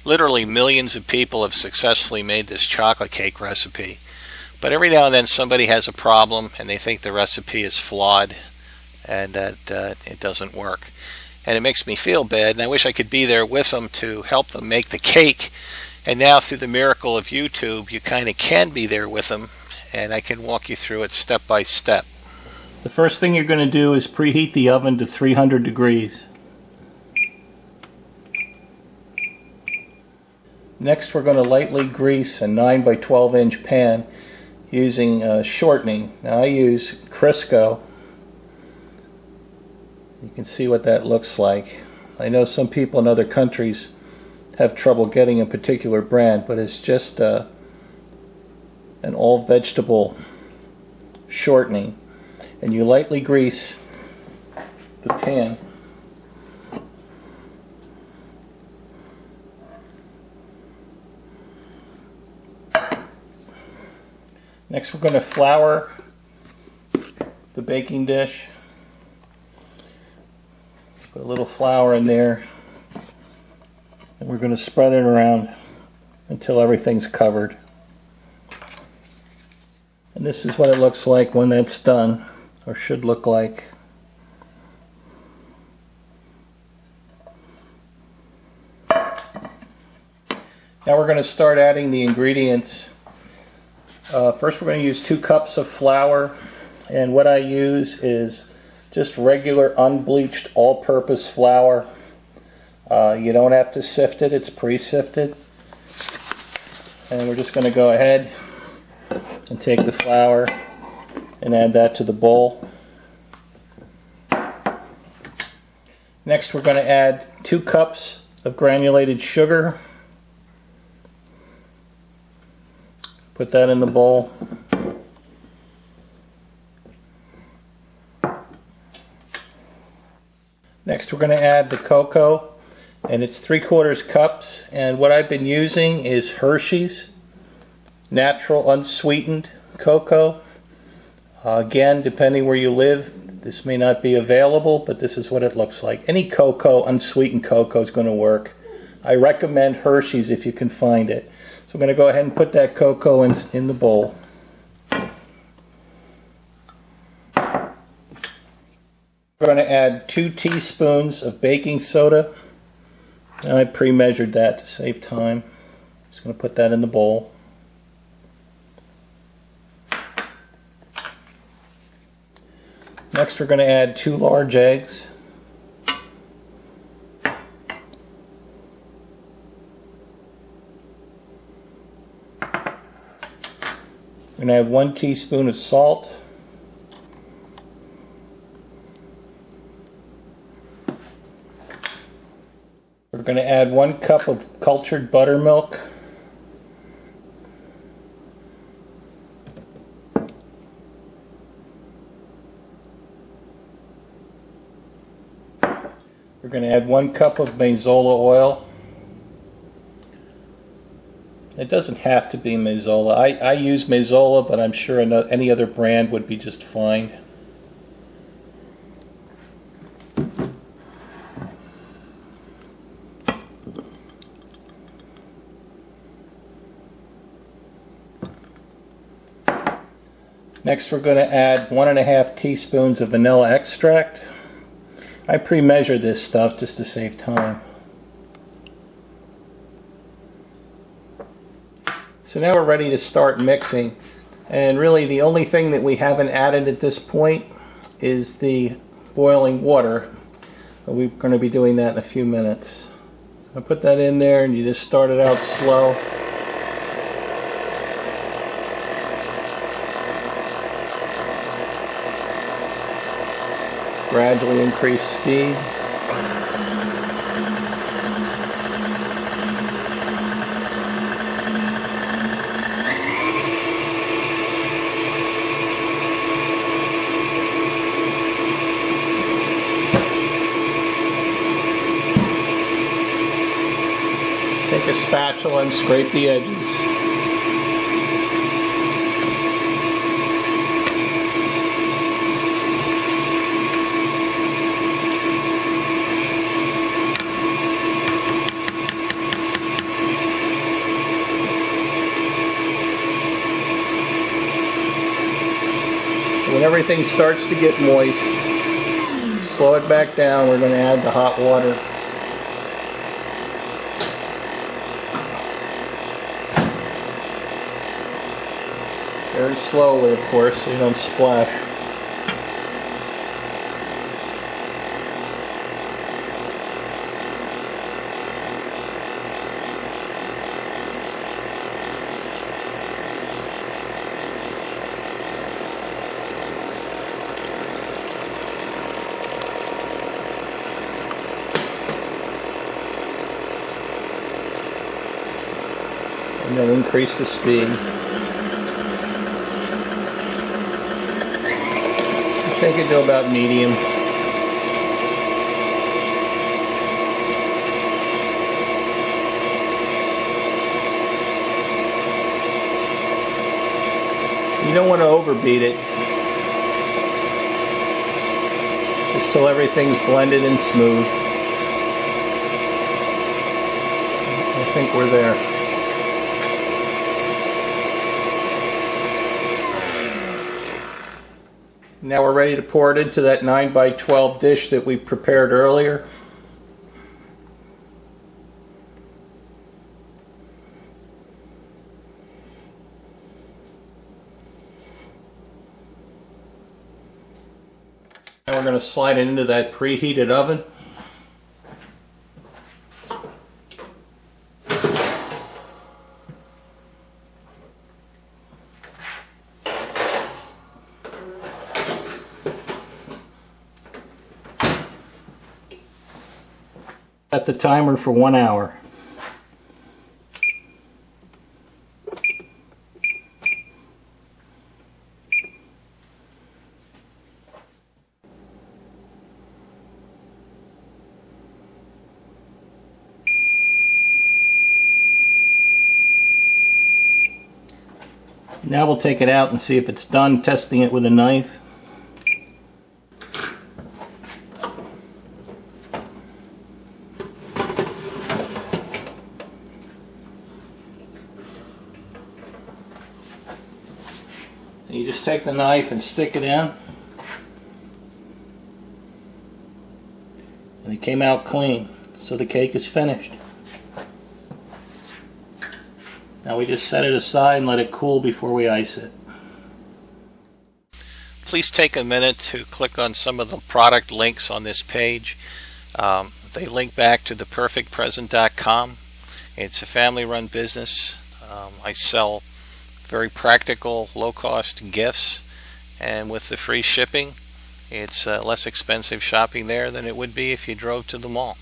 Literally millions of people have successfully made this chocolate cake recipe. But every now and then somebody has a problem and they think the recipe is flawed and that it doesn't work. And it makes me feel bad, and I wish I could be there with them to help them make the cake. And now through the miracle of YouTube, you kind of can be there with them, and I can walk you through it step by step. The first thing you're going to do is preheat the oven to 300 degrees. Next, we're going to lightly grease a 9 by 12 inch pan using shortening. Now I use Crisco. You can see what that looks like. I know some people in other countries have trouble getting a particular brand, but it's just an all vegetable shortening. And you lightly grease the pan. Next, we're going to flour the baking dish. Put a little flour in there, and we're going to spread it around until everything's covered. And this is what it looks like when that's done, or should look like. Now we're going to start adding the ingredients. First we're going to use 2 cups of flour, and what I use is just regular unbleached all-purpose flour. You don't have to sift it, it's pre-sifted. And we're just going to go ahead and take the flour and add that to the bowl. Next we're going to add 2 cups of granulated sugar. Put that in the bowl. Next we're going to add the cocoa, and it's 3/4 cups, and what I've been using is Hershey's natural unsweetened cocoa. Again, depending where you live, this may not be available, but this is what it looks like. Any cocoa, unsweetened cocoa, is going to work. I recommend Hershey's if you can find it. So I'm going to go ahead and put that cocoa in the bowl. We're going to add 2 teaspoons of baking soda. And I pre-measured that to save time. Just going to put that in the bowl. Next we're going to add 2 large eggs. We're going to add 1 teaspoon of salt. We're going to add 1 cup of cultured buttermilk. We're going to add 1 cup of Mazola oil. It doesn't have to be Mazola. I use Mazola, but I'm sure any other brand would be just fine. Next we're going to add 1½ teaspoons of vanilla extract. I pre-measure this stuff just to save time. So now we're ready to start mixing, and really the only thing that we haven't added at this point is the boiling water. We're going to be doing that in a few minutes. So I put that in there, and you just start it out slow. Gradually increase speed. Take a spatula and scrape the edges. everything starts to get moist, slow it back down. We're going to add the hot water. Very slowly, of course, so you don't splash. And then increase the speed. Take it to about medium. You don't want to overbeat it. Just till everything's blended and smooth. I think we're there. Now we're ready to pour it into that 9 by 12 dish that we prepared earlier. And we're going to slide it into that preheated oven. Set the timer for 1 hour. Now we'll take it out and see if it's done, testing it with a knife. You just take the knife and stick it in, and it came out clean, so the cake is finished. Now we just set it aside and let it cool before we ice it. Please take a minute to click on some of the product links on this page. They link back to theperfectpresent.com. It's a family-run business. I sell very practical, low-cost gifts, and with the free shipping, it's less expensive shopping there than it would be if you drove to the mall.